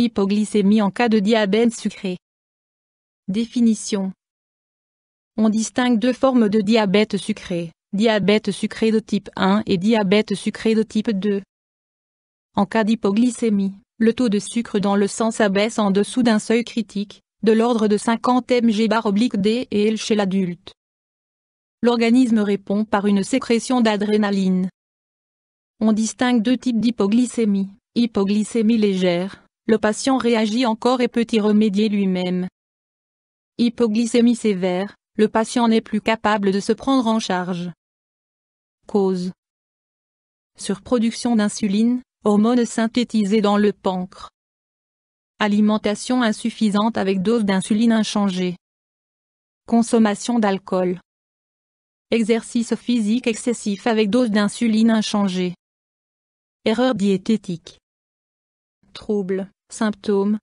Hypoglycémie en cas de diabète sucré. Définition. On distingue deux formes de diabète sucré, diabète sucré de type 1 et diabète sucré de type 2. En cas d'hypoglycémie, le taux de sucre dans le sang s'abaisse en dessous d'un seuil critique, de l'ordre de 50 mg/d et L chez l'adulte. L'organisme répond par une sécrétion d'adrénaline. On distingue deux types d'hypoglycémie. Hypoglycémie légère, le patient réagit encore et peut y remédier lui-même. Hypoglycémie sévère, le patient n'est plus capable de se prendre en charge. Cause. Surproduction d'insuline, hormone synthétisée dans le pancréas. Alimentation insuffisante avec dose d'insuline inchangée. Consommation d'alcool. Exercice physique excessif avec dose d'insuline inchangée. Erreur diététique. Troubles, symptômes.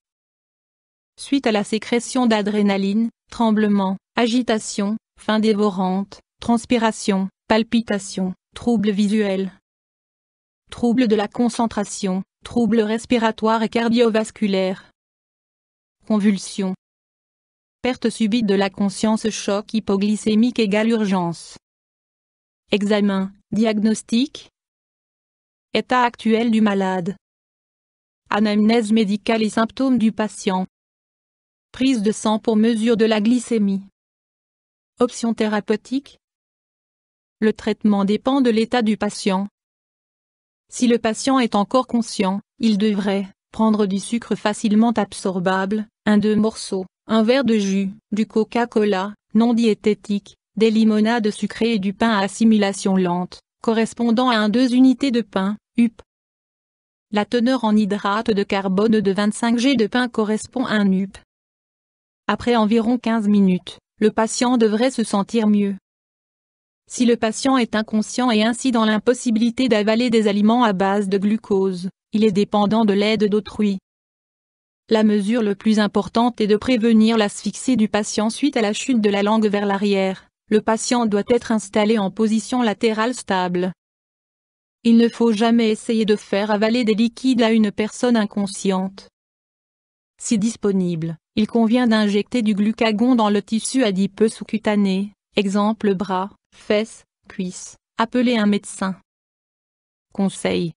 Suite à la sécrétion d'adrénaline, tremblements, agitation, faim dévorante, transpiration, palpitations, troubles visuels. Troubles de la concentration, troubles respiratoires et cardiovasculaires. Convulsions. Perte subite de la conscience, choc hypoglycémique égale urgence. Examen, diagnostic. État actuel du malade. Anamnèse médicale et symptômes du patient. Prise de sang pour mesure de la glycémie. Options thérapeutiques. Le traitement dépend de l'état du patient. Si le patient est encore conscient, il devrait prendre du sucre facilement absorbable, 1-2 morceaux, un verre de jus, du Coca-Cola, non diététique, des limonades sucrées et du pain à assimilation lente, correspondant à 1-2 unités de pain, UP. La teneur en hydrate de carbone de 25 g de pain correspond à 1 UP. Après environ 15 minutes, le patient devrait se sentir mieux. Si le patient est inconscient et ainsi dans l'impossibilité d'avaler des aliments à base de glucose, il est dépendant de l'aide d'autrui. La mesure le plus importante est de prévenir l'asphyxie du patient suite à la chute de la langue vers l'arrière. Le patient doit être installé en position latérale stable. Il ne faut jamais essayer de faire avaler des liquides à une personne inconsciente. Si disponible, il convient d'injecter du glucagon dans le tissu adipeux sous-cutané, exemple bras, fesses, cuisses, appeler un médecin. Conseil.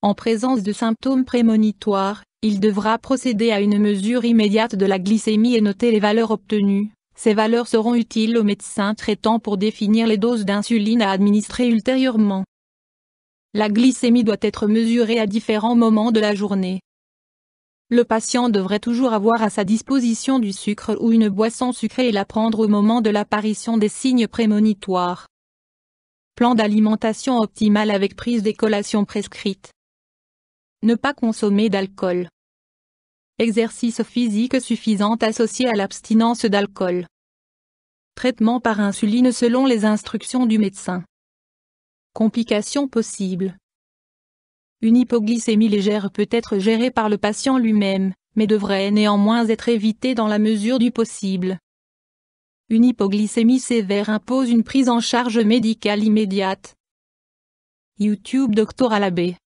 En présence de symptômes prémonitoires, il devra procéder à une mesure immédiate de la glycémie et noter les valeurs obtenues. Ces valeurs seront utiles au médecin traitant pour définir les doses d'insuline à administrer ultérieurement. La glycémie doit être mesurée à différents moments de la journée. Le patient devrait toujours avoir à sa disposition du sucre ou une boisson sucrée et la prendre au moment de l'apparition des signes prémonitoires. Plan d'alimentation optimal avec prise des collations prescrites. Ne pas consommer d'alcool. Exercice physique suffisant associé à l'abstinence d'alcool. Traitement par insuline selon les instructions du médecin. Complications possibles. Une hypoglycémie légère peut être gérée par le patient lui-même, mais devrait néanmoins être évitée dans la mesure du possible. Une hypoglycémie sévère impose une prise en charge médicale immédiate. YouTube Dr Alabé.